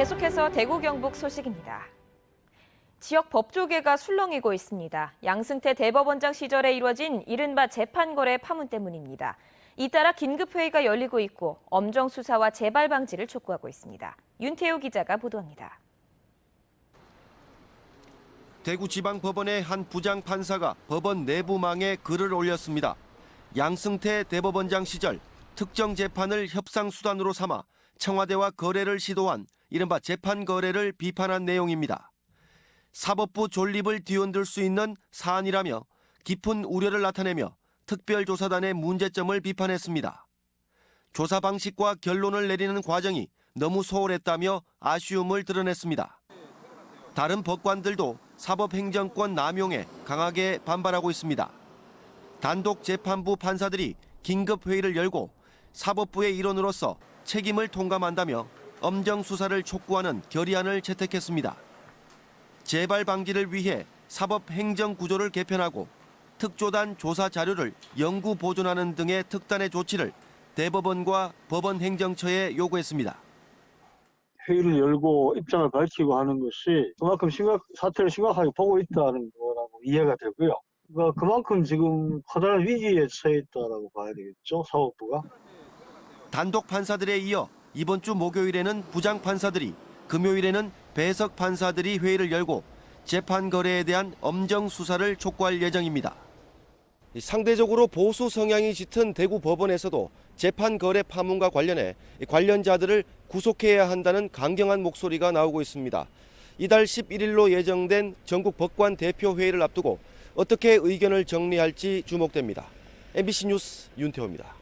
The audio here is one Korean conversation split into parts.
계속해서 대구 경북 소식입니다. 지역 법조계가 술렁이고 있습니다. 양승태 대법원장 시절에 이뤄진 이른바 재판거래 파문 때문입니다. 잇따라 긴급회의가 열리고 있고 엄정 수사와 재발 방지를 촉구하고 있습니다. 윤태호 기자가 보도합니다. 대구지방법원의 한 부장판사가 법원 내부망에 글을 올렸습니다. 양승태 대법원장 시절 특정 재판을 협상수단으로 삼아 청와대와 거래를 시도한 이른바 재판거래를 비판한 내용입니다. 사법부 존립을 뒤흔들 수 있는 사안이라며 깊은 우려를 나타내며 특별조사단의 문제점을 비판했습니다. 조사 방식과 결론을 내리는 과정이 너무 소홀했다며 아쉬움을 드러냈습니다. 다른 법관들도 사법행정권 남용에 강하게 반발하고 있습니다. 단독 재판부 판사들이 긴급회의를 열고 사법부의 일원으로서 책임을 통감한다며 엄정 수사를 촉구하는 결의안을 채택했습니다. 재발 방지를 위해 사법행정 구조를 개편하고 특조단 조사 자료를 영구 보존하는 등의 특단의 조치를 대법원과 법원행정처에 요구했습니다. 회의를 열고 입장을 밝히고 하는 것이 그만큼 사태를 심각하게 보고 있다는 거라고 이해가 되고요. 그러니까 그만큼 지금 커다란 위기에 처해 있다라고 봐야 되겠죠, 사법부가. 단독 판사들에 이어 이번 주 목요일에는 부장 판사들이, 금요일에는 배석 판사들이 회의를 열고 재판 거래에 대한 엄정 수사를 촉구할 예정입니다. 상대적으로 보수 성향이 짙은 대구 법원에서도 재판 거래 파문과 관련해 관련자들을 구속해야 한다는 강경한 목소리가 나오고 있습니다. 이달 11일로 예정된 전국 법관 대표 회의를 앞두고 어떻게 의견을 정리할지 주목됩니다. MBC 뉴스 윤태호입니다.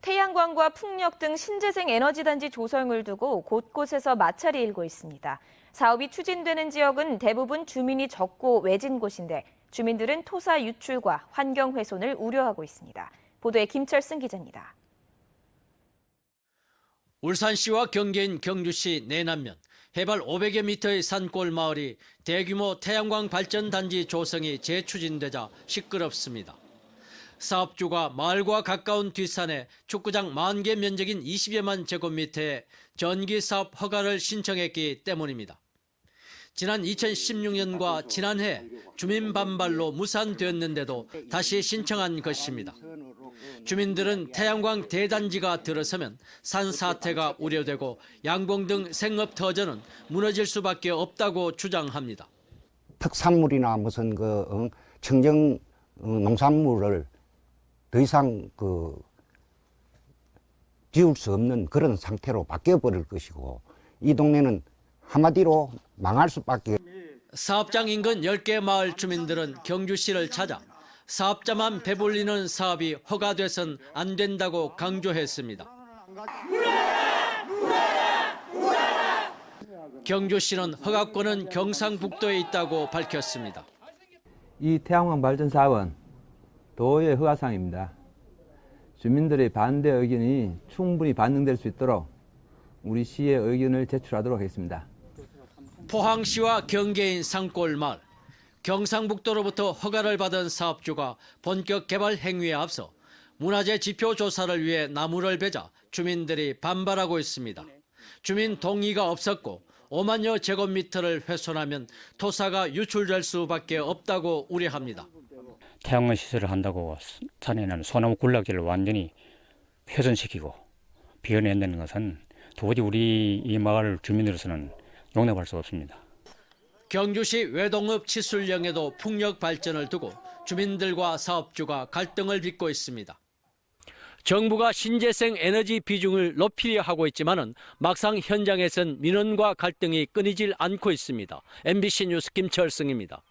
태양광과 풍력 등 신재생 에너지단지 조성을 두고 곳곳에서 마찰이 일고 있습니다. 사업이 추진되는 지역은 대부분 주민이 적고 외진 곳인데 주민들은 토사 유출과 환경 훼손을 우려하고 있습니다. 보도에 김철승 기자입니다. 울산시와 경계인 경주시 내남면 해발 500여 미터의 산골 마을이 대규모 태양광 발전 단지 조성이 재추진되자 시끄럽습니다. 사업주가 마을과 가까운 뒷산에 축구장 10,000개 면적인 20여만 제곱미터의 전기사업 허가를 신청했기 때문입니다. 지난 2016년과 지난해 주민 반발로 무산되었는데도 다시 신청한 것입니다. 주민들은 태양광 대단지가 들어서면 산사태가 우려되고 양봉 등 생업터전은 무너질 수밖에 없다고 주장합니다. 특산물이나 무슨 청정 농산물을 더 이상 지울 수 없는 그런 상태로 바뀌어버릴 것이고 이 동네는 한마디로 망할 수밖에. 사업장 인근 10개 마을 주민들은 경주시를 찾아 사업자만 배불리는 사업이 허가돼선 안 된다고 강조했습니다. 경주시는 허가권은 경상북도에 있다고 밝혔습니다. 이 태양광 발전 사업은 도의 허가사항입니다. 주민들의 반대 의견이 충분히 반영될 수 있도록 우리 시의 의견을 제출하도록 하겠습니다. 포항시와 경계인 산골마을, 경상북도로부터 허가를 받은 사업주가 본격 개발 행위에 앞서 문화재 지표 조사를 위해 나무를 베자 주민들이 반발하고 있습니다. 주민 동의가 없었고 5만여 제곱미터를 훼손하면 토사가 유출될 수밖에 없다고 우려합니다. 태양광 시설을 한다고 산에는 소나무 군락지를 완전히 훼손시키고 비워낸다는 것은 도저히 우리 이 마을 주민으로서는 용납할 수 없습니다. 경주시 외동읍 치술령에도 풍력 발전을 두고 주민들과 사업주가 갈등을 빚고 있습니다. 정부가 신재생 에너지 비중을 높이려 하고 있지만은 막상 현장에선 민원과 갈등이 끊이질 않고 있습니다. MBC 뉴스 김철승입니다.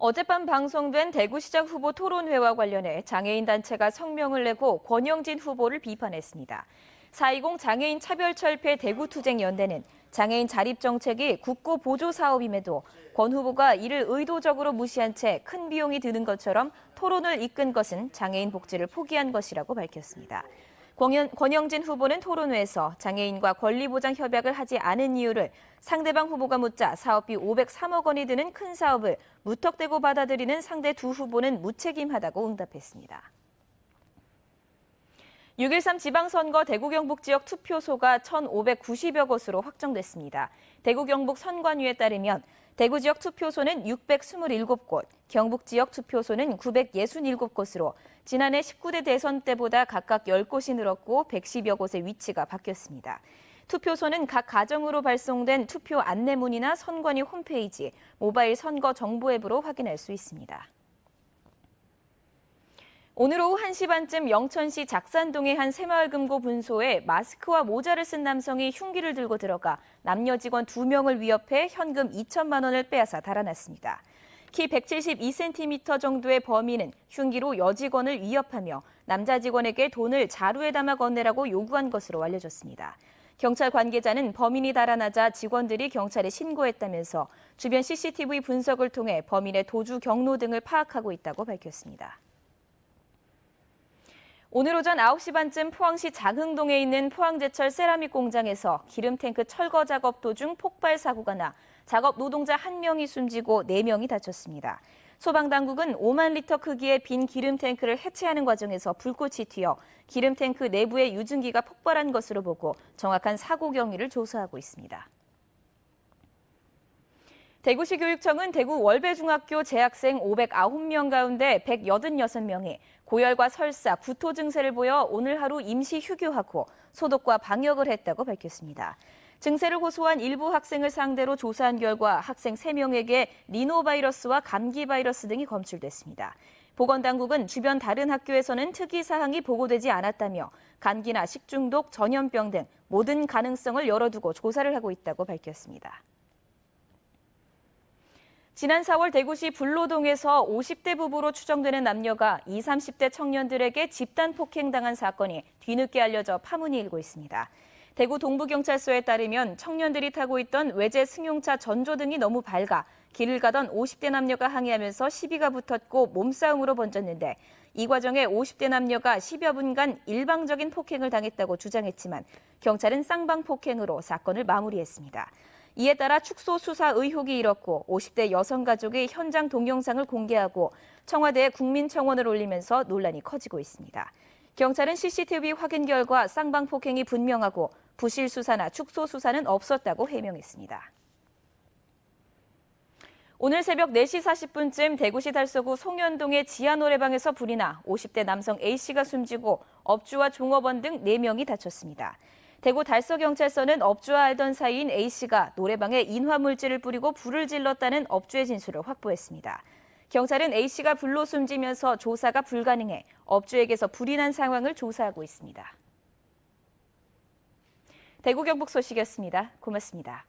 어젯밤 방송된 대구시장 후보 토론회와 관련해 장애인 단체가 성명을 내고 권영진 후보를 비판했습니다. 4.20 장애인 차별철폐 대구투쟁연대는 장애인 자립정책이 국고 보조 사업임에도 권 후보가 이를 의도적으로 무시한 채 큰 비용이 드는 것처럼 토론을 이끈 것은 장애인 복지를 포기한 것이라고 밝혔습니다. 권영진 후보는 토론회에서 장애인과 권리보장 협약을 하지 않은 이유를 상대방 후보가 묻자 사업비 503억 원이 드는 큰 사업을 무턱대고 받아들이는 상대 두 후보는 무책임하다고 응답했습니다. 6.13 지방선거 대구 경북 지역 투표소가 1,590여 곳으로 확정됐습니다. 대구 경북 선관위에 따르면 대구 지역 투표소는 627곳, 경북 지역 투표소는 967곳으로 지난해 19대 대선 때보다 각각 10곳이 늘었고 110여 곳의 위치가 바뀌었습니다. 투표소는 각 가정으로 발송된 투표 안내문이나 선관위 홈페이지, 모바일 선거 정보 앱으로 확인할 수 있습니다. 오늘 오후 1시 반쯤 영천시 작산동의 한 새마을금고 분소에 마스크와 모자를 쓴 남성이 흉기를 들고 들어가 남녀 직원 2명을 위협해 현금 2천만 원을 빼앗아 달아났습니다. 키 172cm 정도의 범인은 흉기로 여직원을 위협하며 남자 직원에게 돈을 자루에 담아 건네라고 요구한 것으로 알려졌습니다. 경찰 관계자는 범인이 달아나자 직원들이 경찰에 신고했다면서 주변 CCTV 분석을 통해 범인의 도주 경로 등을 파악하고 있다고 밝혔습니다. 오늘 오전 9시 반쯤 포항시 장흥동에 있는 포항제철 세라믹 공장에서 기름탱크 철거 작업 도중 폭발 사고가 나 작업 노동자 1명이 숨지고 4명이 다쳤습니다. 소방당국은 5만 리터 크기의 빈 기름탱크를 해체하는 과정에서 불꽃이 튀어 기름탱크 내부의 유증기가 폭발한 것으로 보고 정확한 사고 경위를 조사하고 있습니다. 대구시 교육청은 대구 월배중학교 재학생 509명 가운데 186명이 고열과 설사, 구토 증세를 보여 오늘 하루 임시 휴교하고 소독과 방역을 했다고 밝혔습니다. 증세를 호소한 일부 학생을 상대로 조사한 결과 학생 3명에게 리노바이러스와 감기바이러스 등이 검출됐습니다. 보건당국은 주변 다른 학교에서는 특이사항이 보고되지 않았다며 감기나 식중독, 전염병 등 모든 가능성을 열어두고 조사를 하고 있다고 밝혔습니다. 지난 4월 대구시 불로동에서 50대 부부로 추정되는 남녀가 20, 30대 청년들에게 집단 폭행당한 사건이 뒤늦게 알려져 파문이 일고 있습니다. 대구 동부경찰서에 따르면 청년들이 타고 있던 외제 승용차 전조 등이 너무 밝아 길을 가던 50대 남녀가 항의하면서 시비가 붙었고 몸싸움으로 번졌는데 이 과정에 50대 남녀가 10여 분간 일방적인 폭행을 당했다고 주장했지만 경찰은 쌍방폭행으로 사건을 마무리했습니다. 이에 따라 축소 수사 의혹이 일었고 50대 여성 가족이 현장 동영상을 공개하고 청와대에 국민청원을 올리면서 논란이 커지고 있습니다. 경찰은 CCTV 확인 결과 쌍방폭행이 분명하고 부실 수사나 축소 수사는 없었다고 해명했습니다. 오늘 새벽 4시 40분쯤 대구시 달서구 송현동의 지하 노래방에서 불이 나 50대 남성 A씨가 숨지고 업주와 종업원 등 4명이 다쳤습니다. 대구 달서경찰서는 업주와 알던 사이인 A씨가 노래방에 인화물질을 뿌리고 불을 질렀다는 업주의 진술을 확보했습니다. 경찰은 A씨가 불로 숨지면서 조사가 불가능해 업주에게서 불이 난 상황을 조사하고 있습니다. 대구 경북 소식이었습니다. 고맙습니다.